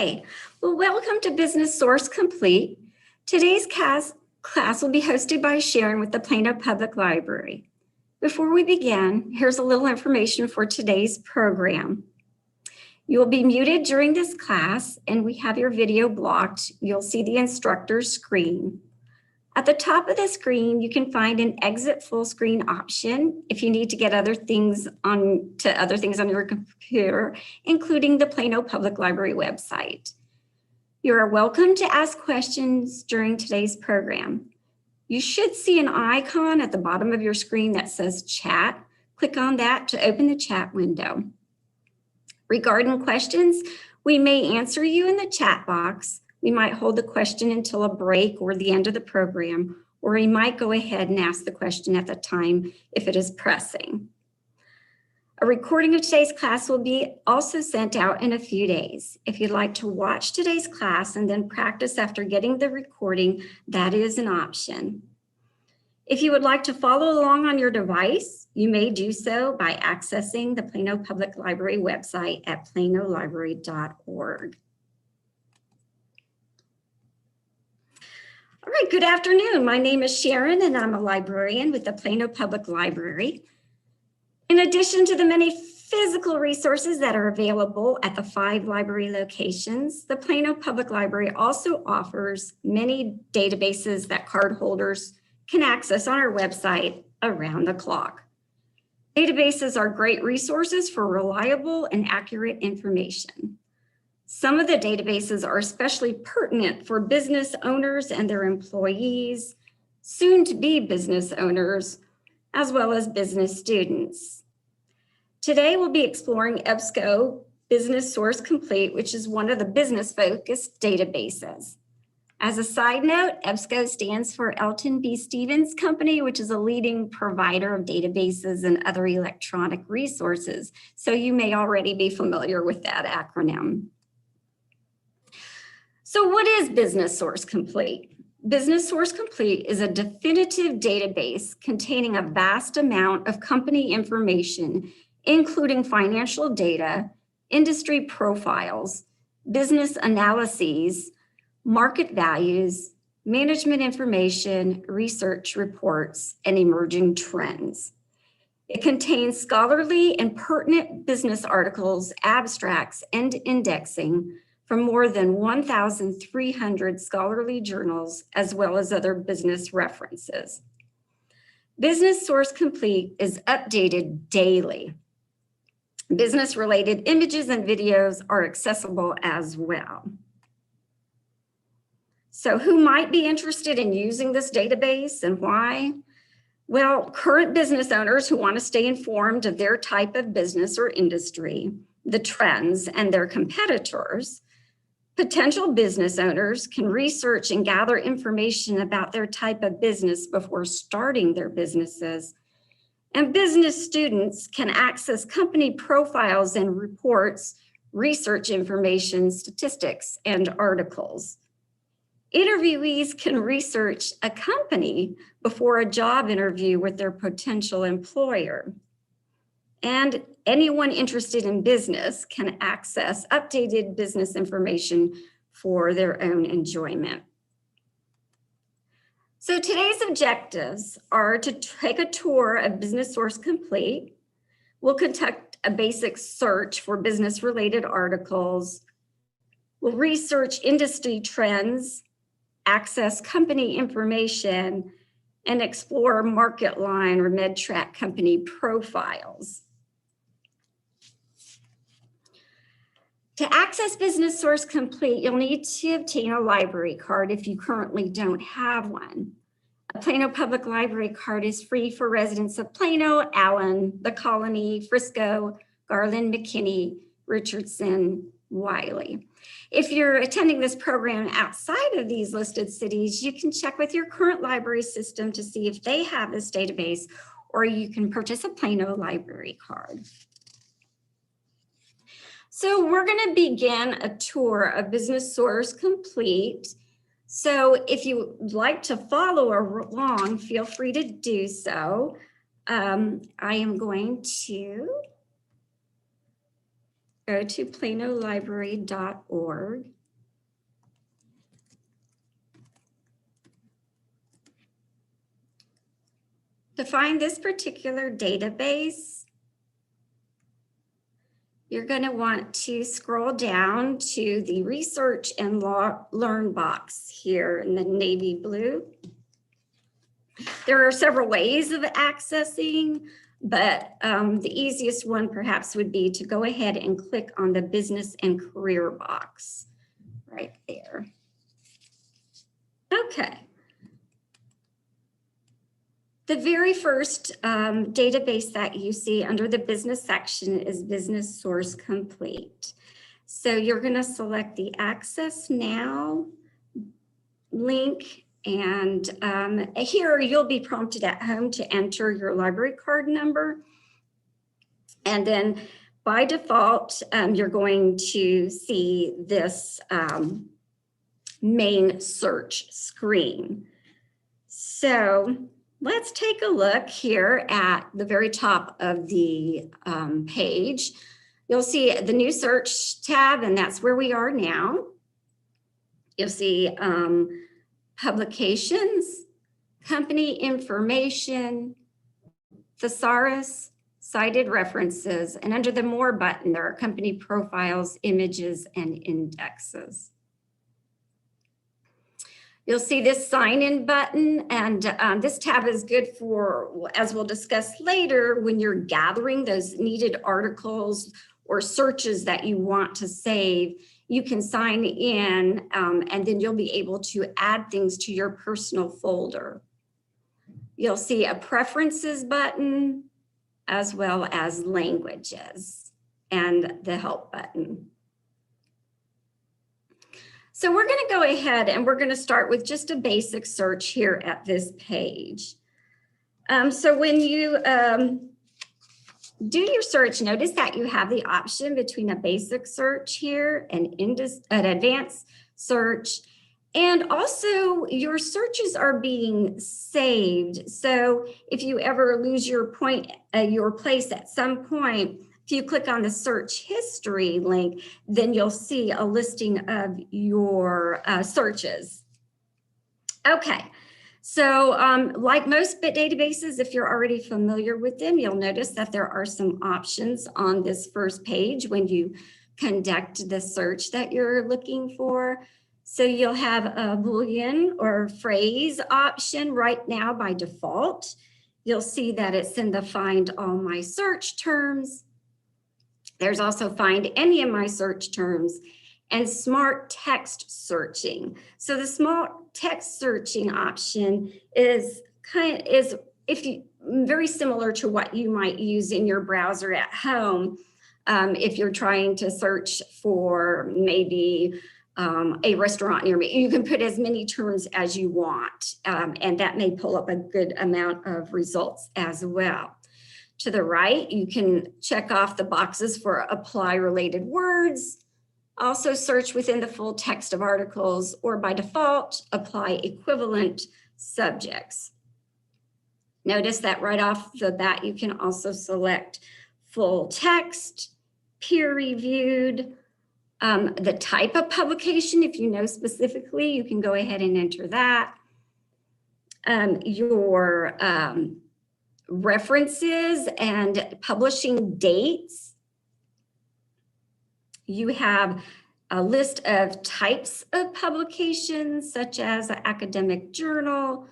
Hey, well, welcome to Business Source Complete. Today's class will be hosted by Sharon with the Plano Public Library. Before we begin, here's a little information for today's program. You will be muted during this class and we have your video blocked. You'll see the instructor's screen. At the top of the screen, you can find an exit full screen option if you need to get other things on your computer, including the Plano Public Library website. You are welcome to ask questions during today's program. You should see an icon at the bottom of your screen that says chat. Click on that to open the chat window. Regarding questions, we may answer you in the chat box. We might hold the question until a break or the end of the program, or we might go ahead and ask the question at the time if it is pressing. A recording of today's class will be also sent out in a few days. If you'd like to watch today's class and then practice after getting the recording, that is an option. If you would like to follow along on your device, you may do so by accessing the Plano Public Library website at planolibrary.org. All right, good afternoon. My name is Sharon and I'm a librarian with the Plano Public Library. In addition to the many physical resources that are available at the 5 library locations, the Plano Public Library also offers many databases that cardholders can access on our website around the clock. Databases are great resources for reliable and accurate information. Some of the databases are especially pertinent for business owners and their employees, soon to be business owners, as well as business students. Today, we'll be exploring EBSCO Business Source Complete, which is one of the business-focused databases. As a side note, EBSCO stands for Elton B. Stevens Company, which is a leading provider of databases and other electronic resources. So you may already be familiar with that acronym. So what is Business Source Complete? Business Source Complete is a definitive database containing a vast amount of company information, including financial data, industry profiles, business analyses, market values, management information, research reports, and emerging trends. It contains scholarly and pertinent business articles, abstracts, and indexing from more than 1,300 scholarly journals, as well as other business references. Business Source Complete is updated daily. Business-related images and videos are accessible as well. So who might be interested in using this database and why? Well, current business owners who want to stay informed of their type of business or industry, the trends, and their competitors. Potential business owners can research and gather information about their type of business before starting their businesses. And business students can access company profiles and reports, research information, statistics, and articles. Interviewees can research a company before a job interview with their potential employer. And anyone interested in business can access updated business information for their own enjoyment. So today's objectives are to take a tour of Business Source Complete. We'll conduct a basic search for business-related articles. We'll research industry trends, access company information, and explore MarketLine or MedTrack company profiles. To access Business Source Complete, you'll need to obtain a library card if you currently don't have one. A Plano Public Library card is free for residents of Plano, Allen, the Colony, Frisco, Garland, McKinney, Richardson, Wiley. If you're attending this program outside of these listed cities, you can check with your current library system to see if they have this database, or you can purchase a Plano library card. So we're going to begin a tour of Business Source Complete. So if you would like to follow along, feel free to do so. I am going to go to planolibrary.org. To find this particular database, you're going to want to scroll down to the Research and Learn box here in the navy blue. There are several ways of accessing, but the easiest one perhaps would be to go ahead and click on the Business and Career box right there. Okay. The very first database that you see under the business section is Business Source Complete. So you're going to select the Access Now link, and here you'll be prompted at home to enter your library card number. And then by default, you're going to see this main search screen. So let's take a look here at the very top of the page. You'll see the new search tab, and that's where we are now. You'll see publications, company information, Thesaurus, cited references, and under the More button, there are company profiles, images, and indexes. You'll see this sign in button, and this tab is good for, as we'll discuss later, when you're gathering those needed articles or searches that you want to save. You can sign in and then you'll be able to add things to your personal folder. You'll see a preferences button as well as languages and the help button. So we're going to go ahead and we're going to start with just a basic search here at this page. So when you do your search, notice that you have the option between a basic search here and an advanced search, and also your searches are being saved. So if you ever lose your place at some point, if you click on the search history link, then you'll see a listing of your searches. Okay. So like most databases, if you're already familiar with them, you'll notice that there are some options on this first page when you conduct the search that you're looking for. So you'll have a Boolean or phrase option right now by default. You'll see that it's in the Find All My Search Terms. There's also Find Any of My Search Terms and Smart Text Searching. So the Smart Text Searching option is very similar to what you might use in your browser at home if you're trying to search for maybe a restaurant near me. You can put as many terms as you want, and that may pull up a good amount of results as well. To the right, you can check off the boxes for apply related words, also search within the full text of articles, or by default, apply equivalent subjects. Notice that right off the bat, you can also select full text, peer reviewed, the type of publication. If you know specifically, you can go ahead and enter that. Your references and publishing dates. You have a list of types of publications, such as an academic journal,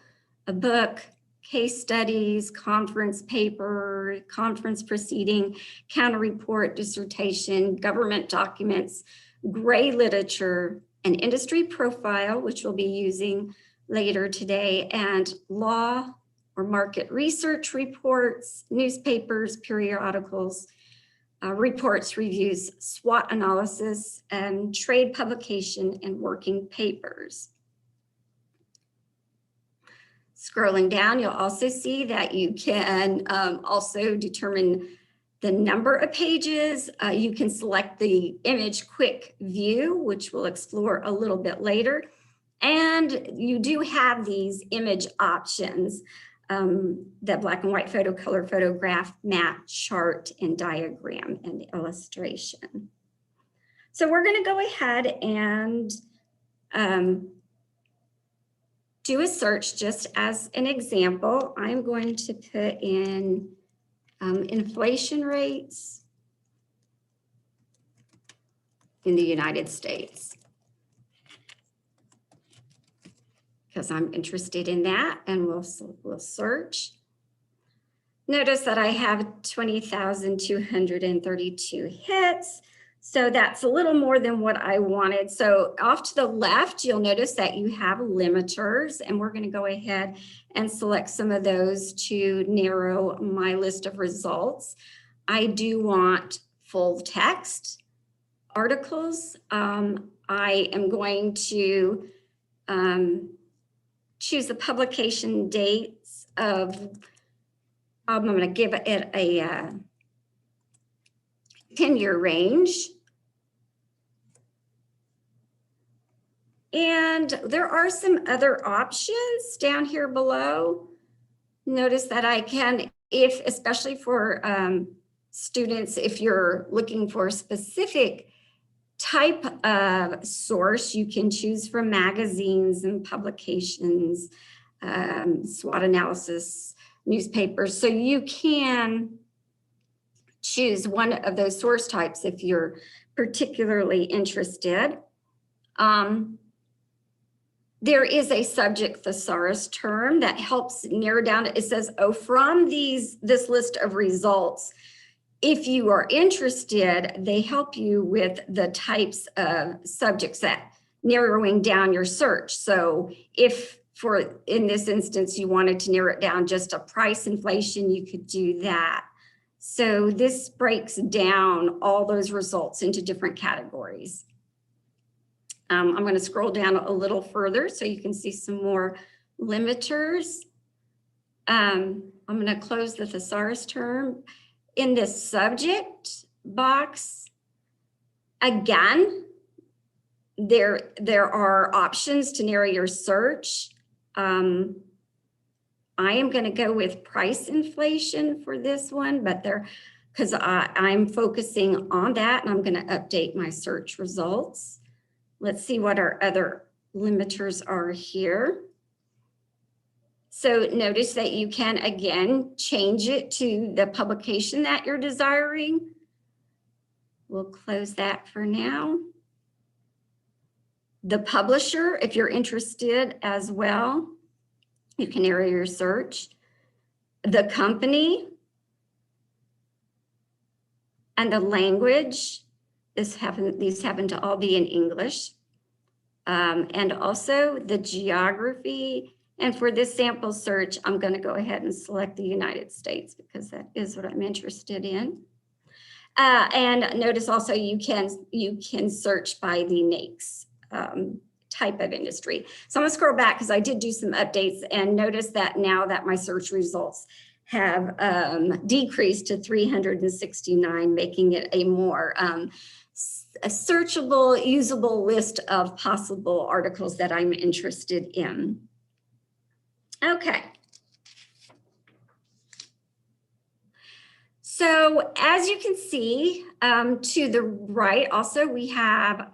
a book, case studies, conference paper, conference proceeding, counter report, dissertation, government documents, gray literature, an industry profile, which we'll be using later today, and law or market research reports, newspapers, periodicals, reports, reviews, SWOT analysis, and trade publication and working papers. Scrolling down, you'll also see that you can also determine the number of pages. You can select the image quick view, which we'll explore a little bit later. And you do have these image options, the black and white photo, color photograph, map, chart, and diagram, and illustration. So we're going to go ahead and do a search just as an example. I'm going to put in inflation rates in the United States because I'm interested in that, and we'll search. Notice that I have 20,232 hits. So that's a little more than what I wanted. So off to the left, you'll notice that you have limiters, and we're going to go ahead and select some of those to narrow my list of results. I do want full text articles. I am going to choose the publication dates of, I'm going to give it a 10-year range. And there are some other options down here below. Notice that I can, especially for students, if you're looking for a specific type of source, you can choose from magazines and publications, SWOT analysis, newspapers. So you can choose one of those source types if you're particularly interested. There is a subject thesaurus term that helps narrow down. It says, oh, from this list of results, if you are interested, they help you with the types of subjects that narrowing down your search. So if in this instance, you wanted to narrow it down just to price inflation, you could do that. So this breaks down all those results into different categories. I'm going to scroll down a little further so you can see some more limiters. I'm going to close the thesaurus term. In this subject box, again, there are options to narrow your search. I am going to go with price inflation for this one, but because I'm focusing on that, and I'm going to update my search results. Let's see what our other limiters are here. So notice that you can, again, change it to the publication that you're desiring. We'll close that for now. The publisher, if you're interested as well, you can narrow your search. The company and the language. These happen to all be in English. And also the geography. And for this sample search, I'm going to go ahead and select the United States because that is what I'm interested in. And notice also you can search by the NAICS type of industry. So I'm going to scroll back because I did do some updates and notice that now that my search results have decreased to 369, making it a more a searchable, usable list of possible articles that I'm interested in. Okay. So as you can see to the right, also we have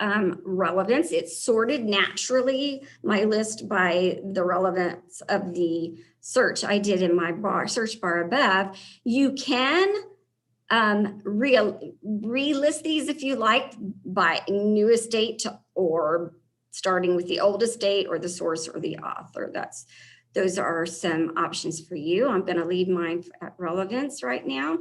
relevance. It's sorted naturally, my list, by the relevance of the search I did in my search bar above. You can relist these if you like by newest date or starting with the oldest date or the source or the author. Those are some options for you. I'm going to leave mine at relevance right now.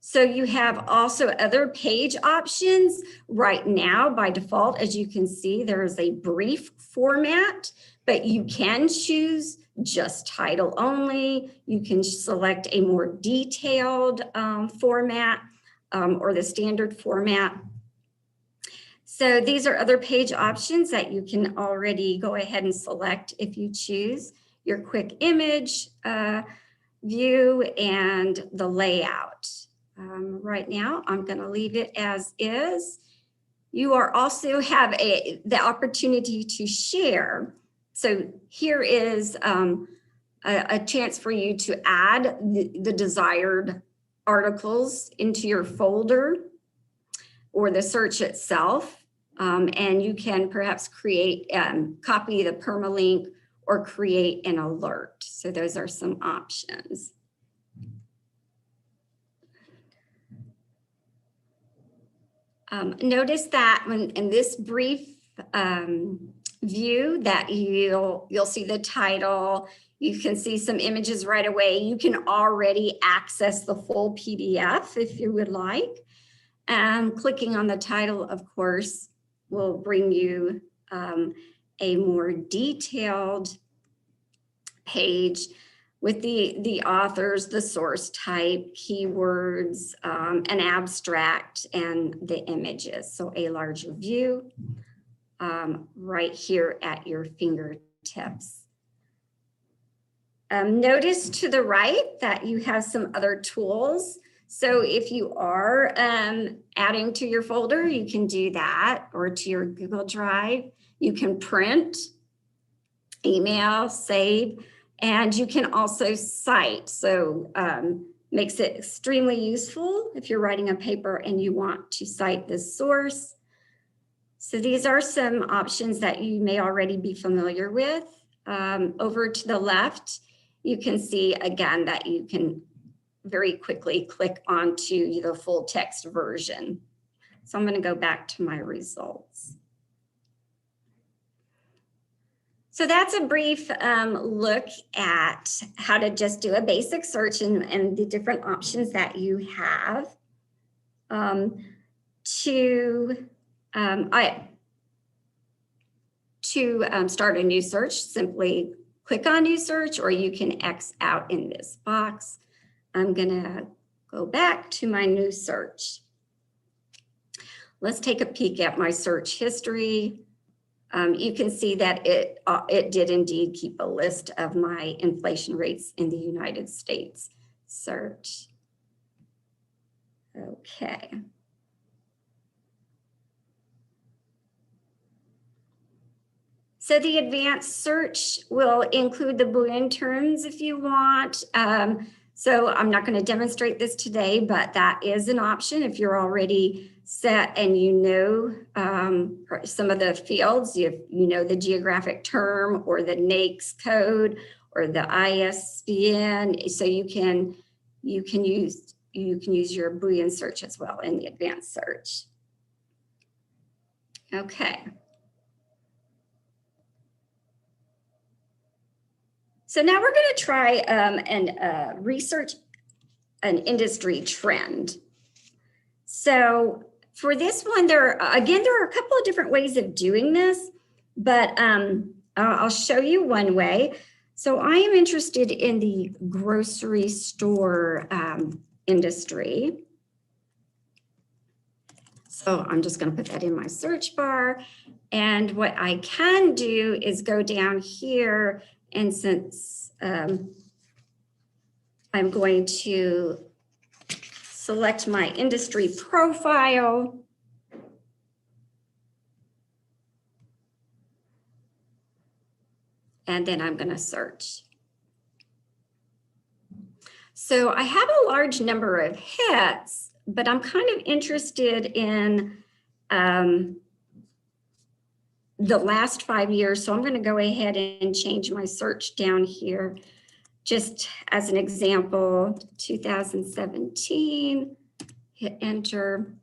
So you have also other page options. Right now, by default, as you can see, there is a brief format, but you can choose just title only. You can select a more detailed format or the standard format. So these are other page options that you can already go ahead and select if you choose. Your quick image view and the layout. Right now, I'm going to leave it as is. You are also have the opportunity to share. So here is a chance for you to add the desired articles into your folder. or the search itself. And you can perhaps create, copy the permalink or create an alert. So those are some options. Notice that when in this brief view that you'll see the title, you can see some images right away. You can already access the full PDF if you would like. Clicking on the title, of course, will bring you a more detailed page with the authors, the source type, keywords, an abstract, and the images. So a larger view right here at your fingertips. Notice to the right that you have some other tools. So if you are adding to your folder, you can do that, or to your Google Drive. You can print, email, save, and you can also cite. So makes it extremely useful if you're writing a paper and you want to cite this source. So these are some options that you may already be familiar with. Over to the left, you can see again that you can very quickly click onto the full text version. So I'm going to go back to my results. So that's a brief look at how to just do a basic search and the different options that you have. To start a new search, simply click on new search, or you can X out in this box. I'm gonna go back to my new search. Let's take a peek at my search history. You can see that it did indeed keep a list of my inflation rates in the United States search. Okay. So the advanced search will include the Boolean terms if you want. So I'm not going to demonstrate this today, but that is an option if you're already set and you know some of the fields. You know the geographic term or the NAICS code or the ISBN. So you can use your Boolean search as well in the advanced search. Okay. So now we're going to try and research an industry trend. So for this one, there are a couple of different ways of doing this, but I'll show you one way. So I am interested in the grocery store industry. So I'm just going to put that in my search bar. And what I can do is go down here. And since I'm going to select my industry profile, and then I'm going to search. So I have a large number of hits, but I'm kind of interested in the last 5 years. So I'm going to go ahead and change my search down here. Just as an example, 2017, hit enter.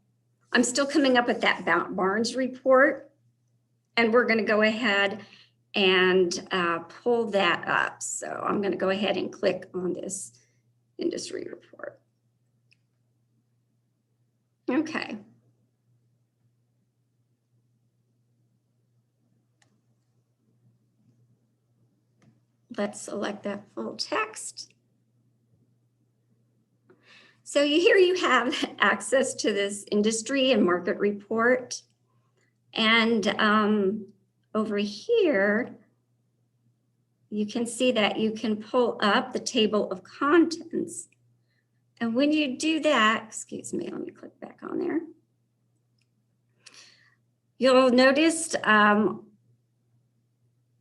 I'm still coming up with that Barnes report, and we're going to go ahead and pull that up. So I'm going to go ahead and click on this industry report. Okay. Let's select that full text. So here you have access to this industry and market report. And over here, you can see that you can pull up the table of contents. And when you do that, excuse me, let me click back on there. You'll notice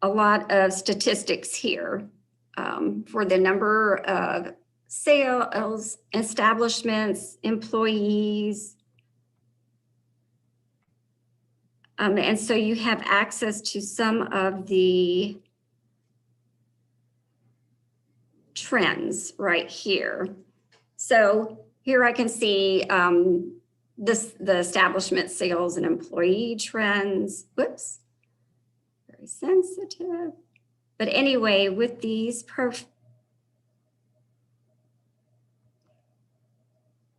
a lot of statistics here for the number of sales, establishments, employees, And so you have access to some of the trends right here. So here I can see the establishment sales and employee trends. Whoops, very sensitive. But anyway, with these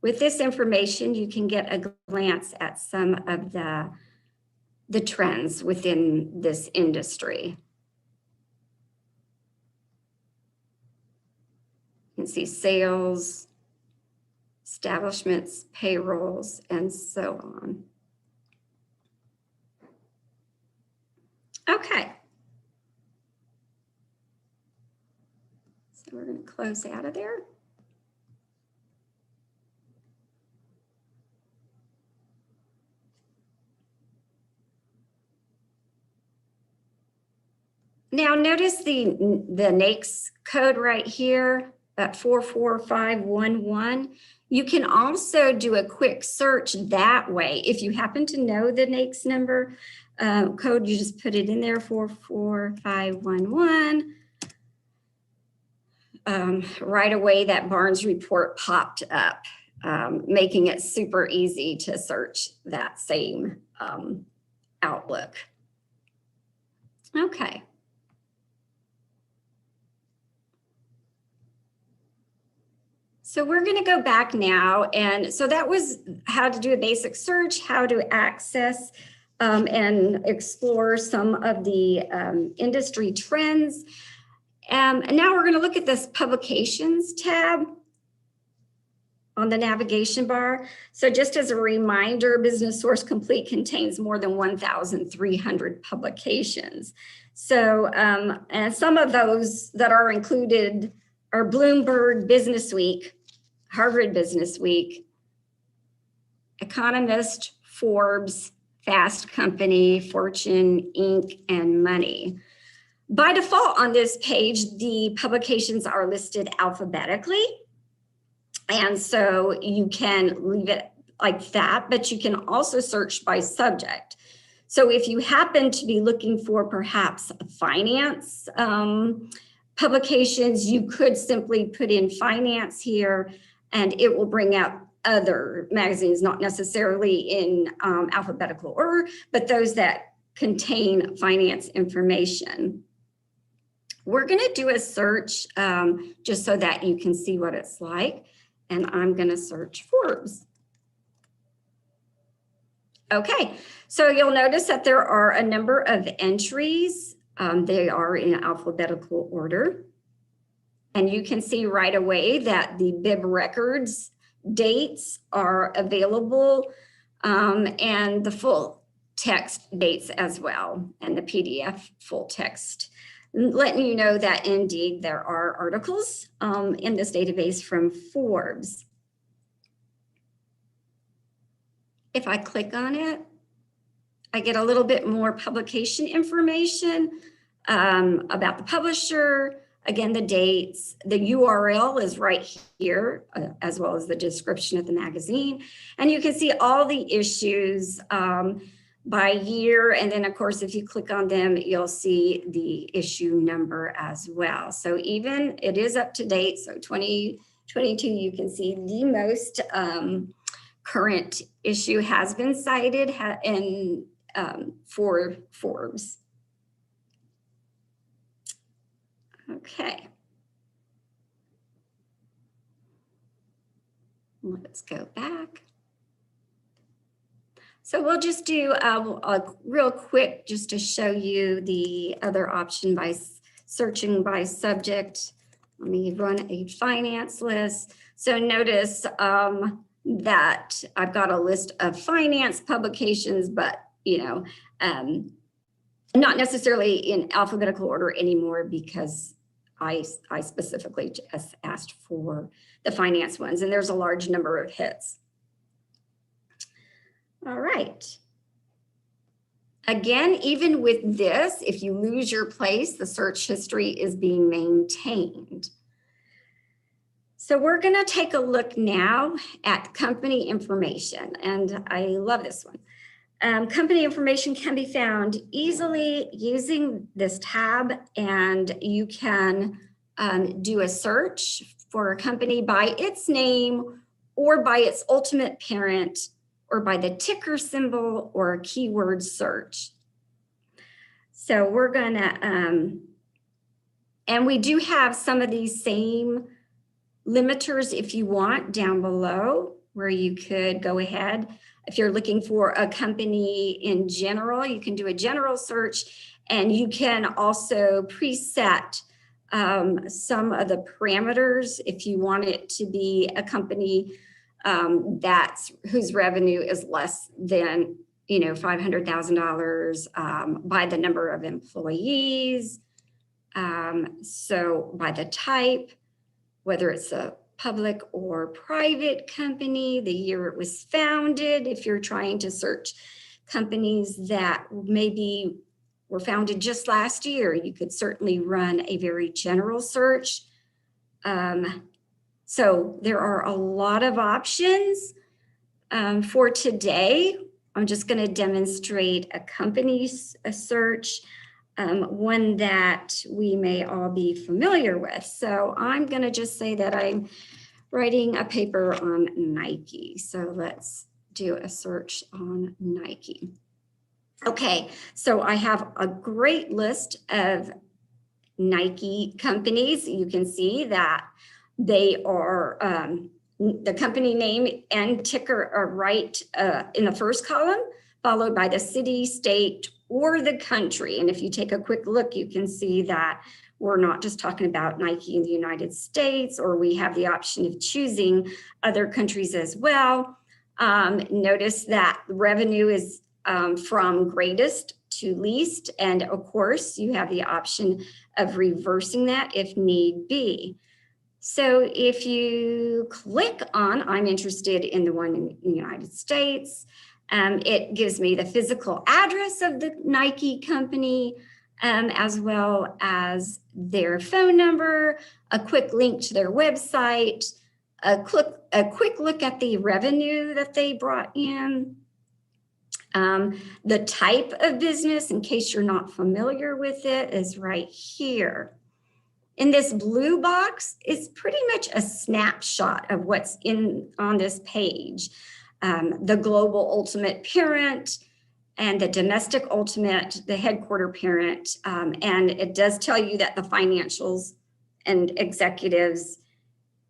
with this information, you can get a glance at some of the trends within this industry. You can see sales, establishments, payrolls, and so on. Okay. So we're going to close out of there. Now notice the NAICS code right here at 44511. You can also do a quick search that way. If you happen to know the NAICS number code, you just put it in there, 44511. Right away, that Barnes report popped up, making it super easy to search that same outlook. Okay. So we're going to go back now. And so that was how to do a basic search, how to access and explore some of the industry trends. And now we're going to look at this publications tab on the navigation bar. So just as a reminder, Business Source Complete contains more than 1,300 publications. So and some of those that are included are Bloomberg Business Week, Harvard Business Week, Economist, Forbes, Fast Company, Fortune, Inc., and Money. By default on this page, the publications are listed alphabetically. And so you can leave it like that, but you can also search by subject. So if you happen to be looking for perhaps finance publications, you could simply put in finance here and it will bring out other magazines, not necessarily in alphabetical order, but those that contain finance information. We're going to do a search just so that you can see what it's like. And I'm going to search Forbes. Okay, so you'll notice that there are a number of entries. They are in alphabetical order. And you can see right away that the bib records dates are available and the full text dates as well, and the PDF full text, letting you know that indeed there are articles in this database from Forbes. If I click on it, I get a little bit more publication information about the publisher. Again, the dates, the URL is right here, as well as the description of the magazine. And you can see all the issues by year. And then, of course, if you click on them, you'll see the issue number as well. So even it is up to date. So 2022, you can see the most current issue has been cited in for Forbes. Okay. Let's go back. So we'll just do a real quick just to show you the other option by searching by subject. Let me run a finance list. So notice that I've got a list of finance publications, but not necessarily in alphabetical order anymore because I specifically just asked for the finance ones, and there's a large number of hits. All right. Again, even with this, if you lose your place, the search history is being maintained. So we're going to take a look now at company information, and I love this one. Company information can be found easily using this tab, and you can do a search for a company by its name or by its ultimate parent or by the ticker symbol or a keyword search. So we're gonna, and we do have some of these same limiters if you want down below, where you could go ahead. If you're looking for a company in general, you can do a general search, and you can also preset some of the parameters if you want it to be a company whose revenue is less than $500,000 by the number of employees. So by the type, whether it's a public or private company, the year it was founded. If you're trying to search companies that maybe were founded just last year, you could certainly run a very general search. So there are a lot of options. For today, I'm just going to demonstrate a company search, one that we may all be familiar with. So I'm going to just say that I'm writing a paper on Nike. So let's do a search on Nike. Okay, so I have a great list of Nike companies. You can see that they are, the company name and ticker are right in the first column, followed by the city, state, or the country. And if you take a quick look, you can see that we're not just talking about Nike in the United States, or we have the option of choosing other countries as well. Notice that revenue is from greatest to least. And of course, you have the option of reversing that if need be. So if you click on, I'm interested in the one in the United States, it gives me the physical address of the Nike company, as well as their phone number, a quick link to their website, a quick look at the revenue that they brought in, the type of business, in case you're not familiar with it, is right here. In this blue box is pretty much a snapshot of what's on this page. The global ultimate parent and the domestic ultimate, the headquarter parent. And it does tell you that the financials and executives,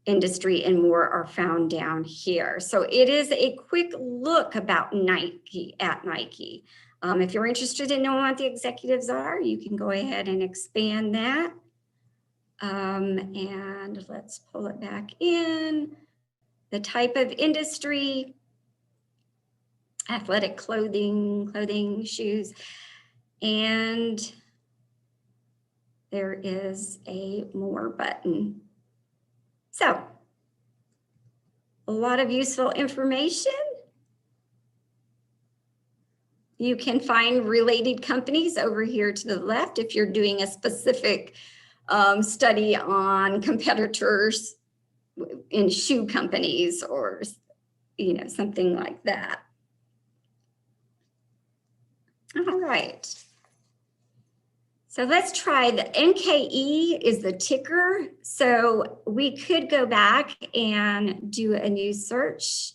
industry, and more are found down here. So it is a quick look about Nike at Nike. If you're interested in knowing what the executives are, you can go ahead and expand that. And let's pull it back in. The type of industry, athletic clothing, shoes, and there is a more button. So, a lot of useful information. You can find related companies over here to the left if you're doing a specific study on competitors in shoe companies or something like that. All right. So let's try the NKE is the ticker. So we could go back and do a new search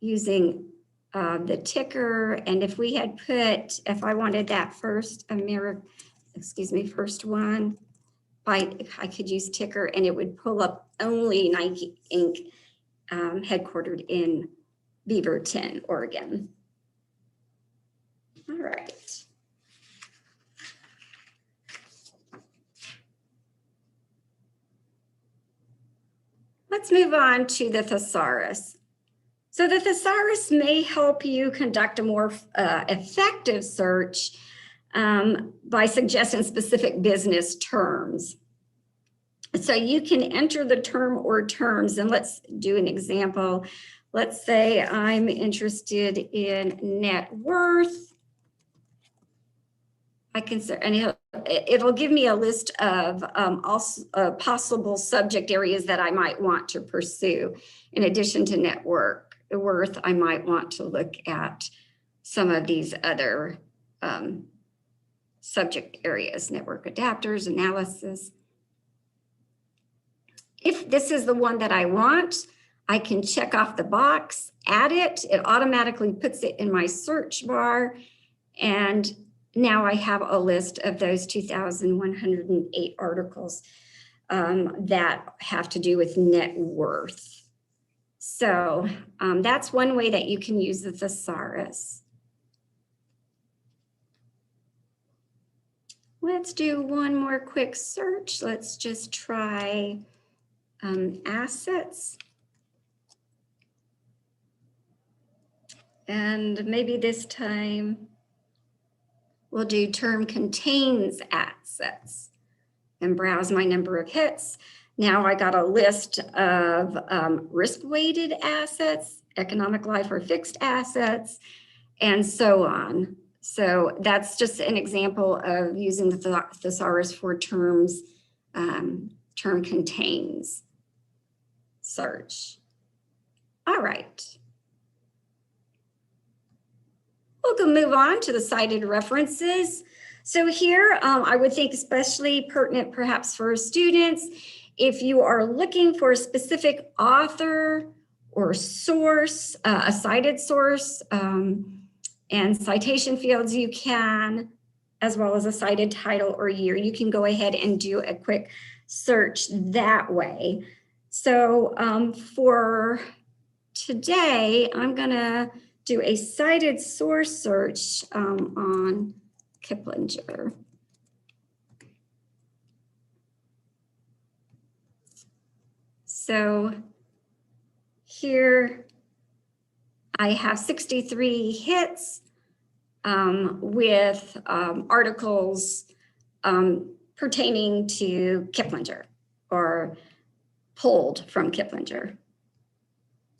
using the ticker. And if we had put, if I wanted that first first one, I could use ticker and it would pull up only Nike Inc. Headquartered in Beaverton, Oregon. All right. Let's move on to the Thesaurus. So the Thesaurus may help you conduct a more effective search by suggesting specific business terms. So you can enter the term or terms, and let's do an example. Let's say I'm interested in net worth. I can, and it'll give me a list of possible subject areas that I might want to pursue. In addition to net worth, I might want to look at some of these other subject areas, network adapters, analysis. If this is the one that I want, I can check off the box, add it. It automatically puts it in my search bar. And now I have a list of those 2,108 articles that have to do with net worth. So that's one way that you can use the Thesaurus. Let's do one more quick search. Let's just try assets. And maybe this time we'll do term contains assets and browse my number of hits. Now I got a list of risk-weighted assets, economic life or fixed assets, and so on. So that's just an example of using the Thesaurus for terms, term contains search. All right. We'll go move on to the cited references. So here, I would think especially pertinent perhaps for students, if you are looking for a specific author or source, a cited source, and citation fields you can, as well as a cited title or year, you can go ahead and do a quick search that way. So for today, I'm gonna do a cited source search on Kiplinger. So here I have 63 hits with articles pertaining to Kiplinger or pulled from Kiplinger.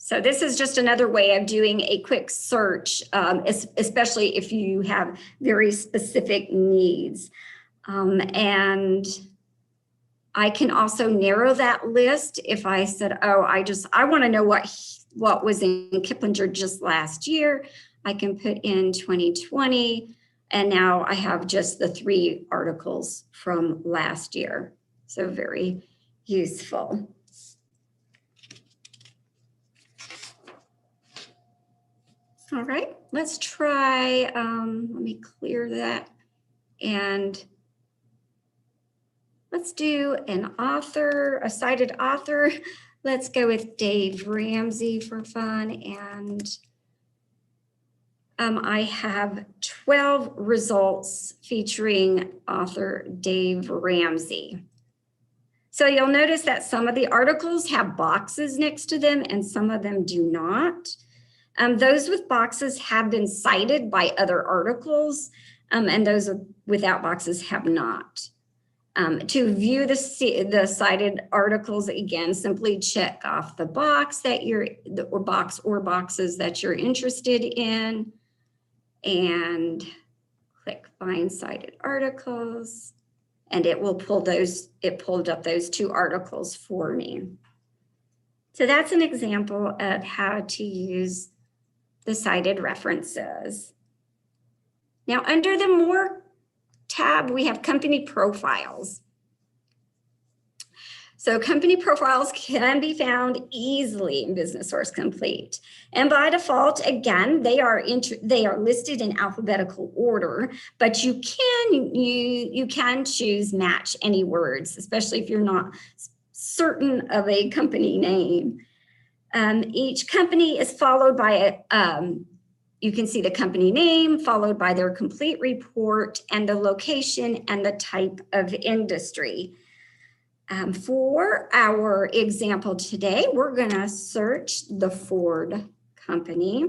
So this is just another way of doing a quick search, especially if you have very specific needs. And I can also narrow that list if I said, oh, I want to know what was in Kiplinger just last year. I can put in 2020, and now I have just the 3 articles from last year. So very useful. All right, let's try, let me clear that. And let's do an author, a cited author. Let's go with Dave Ramsey for fun. And I have 12 results featuring author Dave Ramsey. So you'll notice that some of the articles have boxes next to them and some of them do not. Those with boxes have been cited by other articles, and those without boxes have not. To view the cited articles, again, simply check off the box that or boxes that you're interested in, and click Find Cited Articles, and it will pull those. It pulled up those 2 articles for me. So that's an example of how to use the cited references. Now, under the More tab, we have company profiles. So company profiles can be found easily in Business Source Complete. And by default, again, they are listed in alphabetical order, but you can choose match any words, especially if you're not certain of a company name. Each company is followed by you can see the company name followed by their complete report and the location and the type of industry. For our example today, we're going to search the Ford company.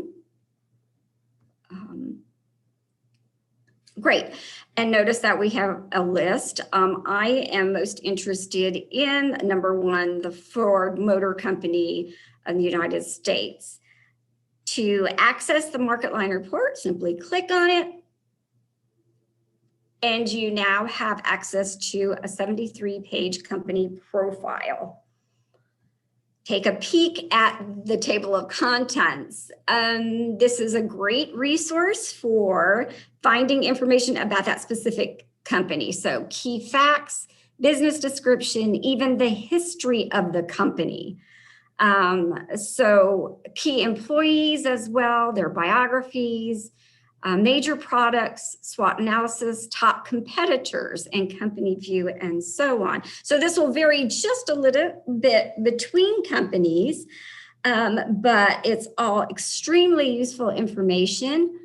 Great. And notice that we have a list. I am most interested in number 1, the Ford Motor Company of the United States. To access the market line report, simply click on it. And you now have access to a 73-page company profile. take a peek at the table of contents. This is a great resource for finding information about that specific company. So key facts, business description, even the history of the company. So key employees as well, their biographies, major products, SWOT analysis, top competitors, and company view, and so on. So this will vary just a little bit between companies, but it's all extremely useful information.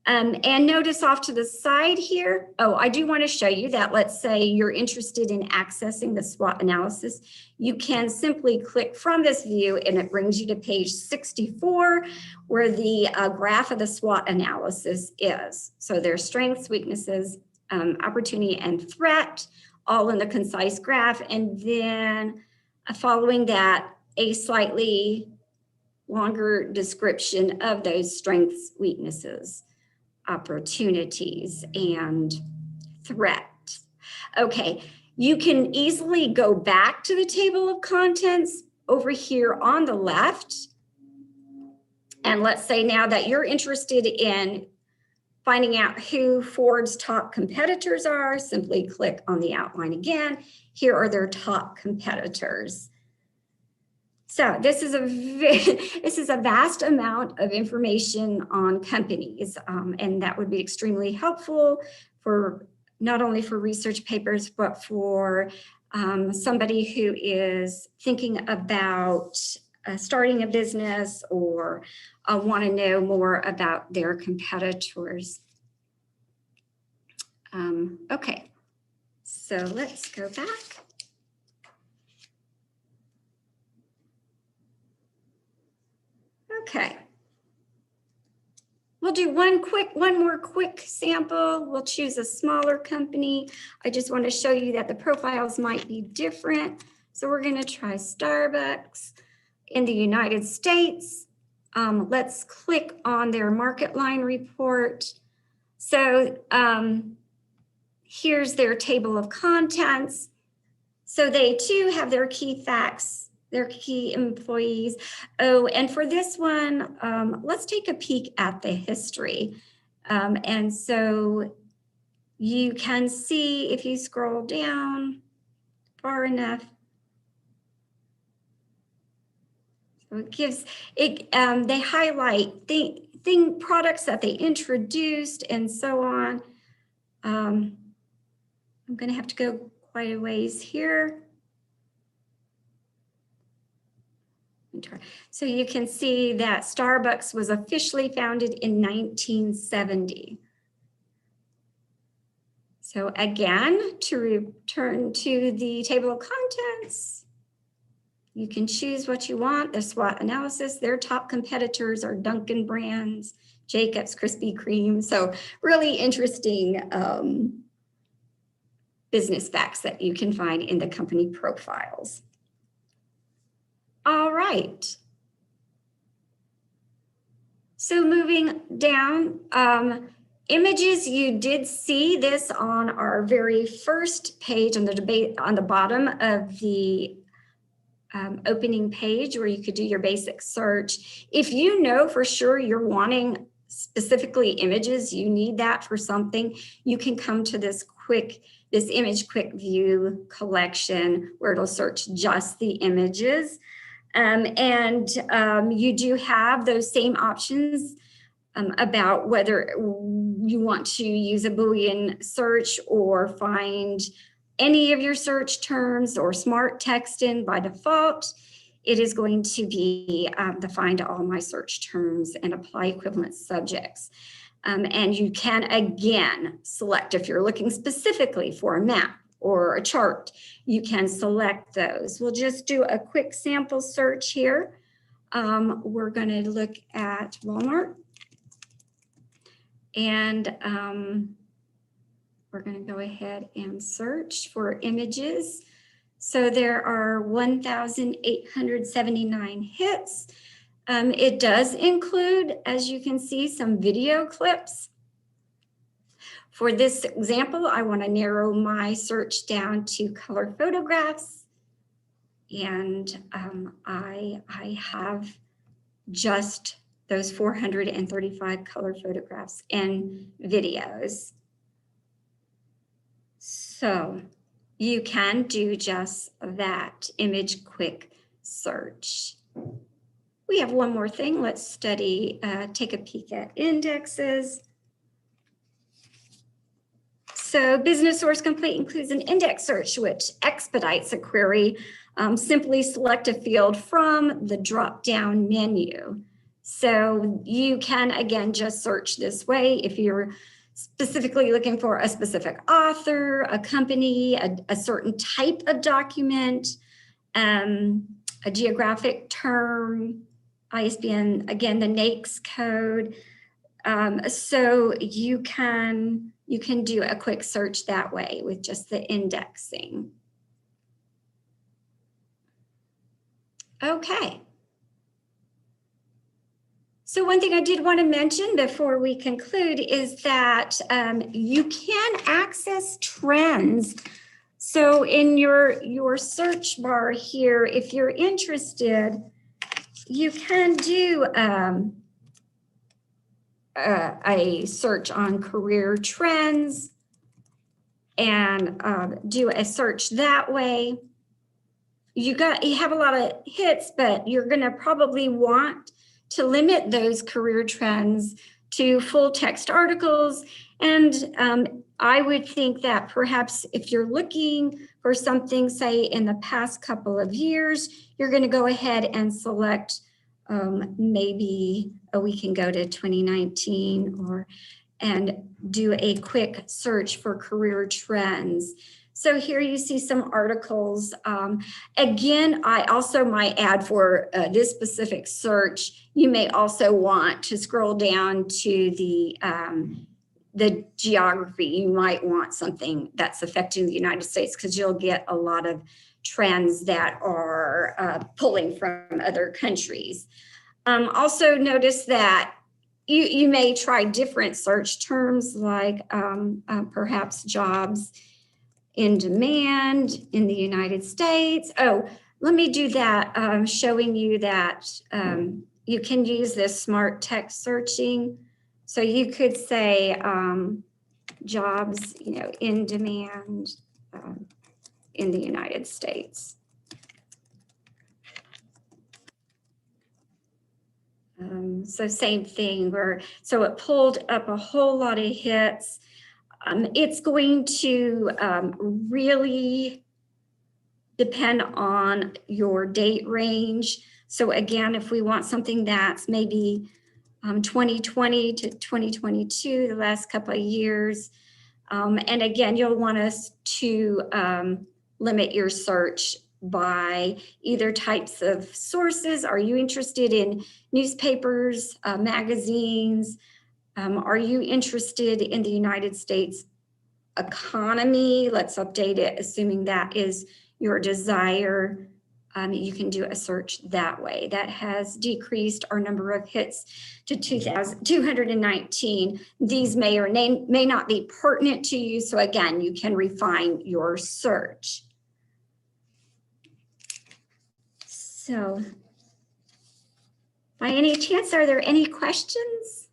And notice off to the side here, I do want to show you that. Let's say you're interested in accessing the SWOT analysis. You can simply click from this view and it brings you to page 64 where the graph of the SWOT analysis is. So there's strengths, weaknesses, opportunity, and threat, all in the concise graph. And then following that, a slightly longer description of those strengths, weaknesses, opportunities, and threat. Okay, you can easily go back to the table of contents over here on the left. And let's say now that you're interested in finding out who Ford's top competitors are, simply click on the outline again. Here are their top competitors. So this is a vast amount of information on companies, and that would be extremely helpful for not only for research papers, but for somebody who is thinking about starting a business or want to know more about their competitors. Okay, so let's go back. Okay, we'll do one more quick sample. We'll choose a smaller company. I just want to show you that the profiles might be different. So we're going to try Starbucks in the United States. Let's click on their market line report. So here's their table of contents. So they too have their key facts, their key employees. Oh, and for this one, let's take a peek at the history. And so you can see if you scroll down far enough, so it gives it. They highlight products that they introduced and so on. I'm going to have to go quite a ways here. So you can see that Starbucks was officially founded in 1970. So again, to return to the table of contents, you can choose what you want. The SWOT analysis, their top competitors are Dunkin' Brands, Jacobs, Krispy Kreme. So really interesting business facts that you can find in the company profiles. All right. So moving down, images, you did see this on our very first page on the bottom of the opening page where you could do your basic search. If you know for sure you're wanting specifically images, you need that for something, you can come to this image quick view collection where it'll search just the images. You do have those same options about whether you want to use a Boolean search or find any of your search terms or smart text in. By default, it is going to be the find all my search terms and apply equivalent subjects. And you can again select if you're looking specifically for a map or a chart, you can select those. We'll just do a quick sample search here. We're going to look at Walmart. And we're going to go ahead and search for images. So there are 1,879 hits. It does include, as you can see, some video clips. For this example, I want to narrow my search down to color photographs. And I have just those 435 color photographs and videos. So you can do just that, image quick search. We have one more thing. Let's study, take a peek at indexes. So Business Source Complete includes an index search, which expedites a query. Simply select a field from the drop-down menu. So you can, again, just search this way if you're specifically looking for a specific author, a company, a certain type of document, a geographic term, ISBN, again, the NAICS code. So you can do a quick search that way with just the indexing. Okay. So one thing I did want to mention before we conclude is that you can access trends. So in your search bar here, if you're interested, you can do a search on career trends and do a search that way. You have a lot of hits, but you're going to probably want to limit those career trends to full text articles. And I would think that perhaps if you're looking for something, say in the past couple of years, you're going to go ahead and select maybe we can go to 2019 and do a quick search for career trends. So here you see some articles. Again, I also might add for this specific search, you may also want to scroll down to the geography. You might want something that's affecting the United States because you'll get a lot of trends that are pulling from other countries. Also notice that you may try different search terms like perhaps jobs in demand in the United States. Oh, let me do that, showing you that you can use this smart text searching. So you could say jobs, in demand in the United States. So same thing so it pulled up a whole lot of hits. It's going to really depend on your date range. So again, if we want something that's maybe 2020 to 2022, the last couple of years, and again, you'll want us to limit your search by either types of sources. Are you interested in newspapers, magazines? Are you interested in the United States economy? Let's update it, assuming that is your desire. You can do a search that way. That has decreased our number of hits to 219. These may or may not be pertinent to you. So again, you can refine your search. So by any chance, are there any questions?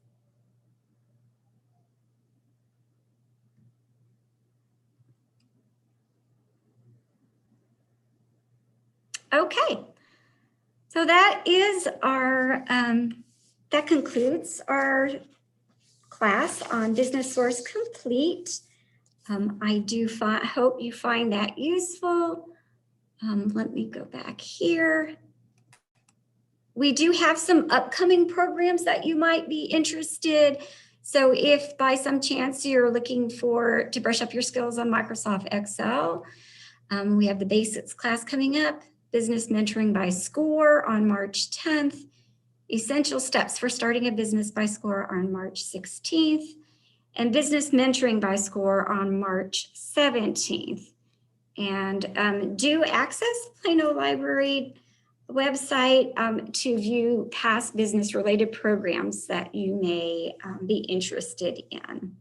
Okay, so that is our, that concludes our class on Business Source Complete. I do hope you find that useful. Let me go back here. We do have some upcoming programs that you might be interested. So if by some chance you're looking to brush up your skills on Microsoft Excel, we have the basics class coming up, business mentoring by SCORE on March 10th, essential steps for starting a business by SCORE on March 16th, and business mentoring by SCORE on March 17th. And do access Plano Library website to view past business related programs that you may be interested in.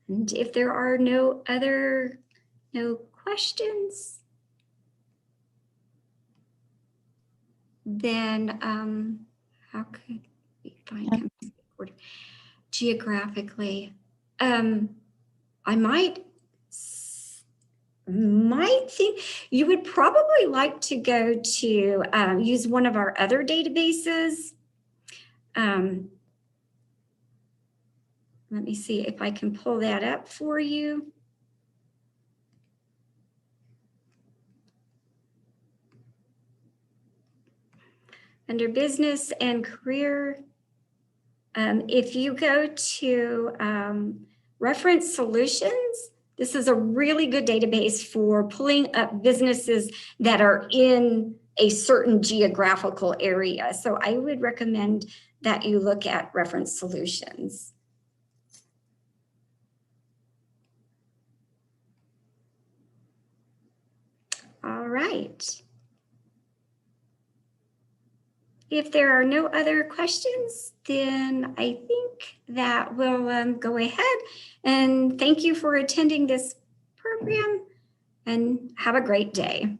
And if there are no questions, then how could we find companies geographically? I might think you would probably like to go to use one of our other databases. Let me see if I can pull that up for you. Under business and career, if you go to Reference Solutions, this is a really good database for pulling up businesses that are in a certain geographical area. So I would recommend that you look at Reference Solutions. All right. If there are no other questions, then I think that we'll go ahead and thank you for attending this program and have a great day.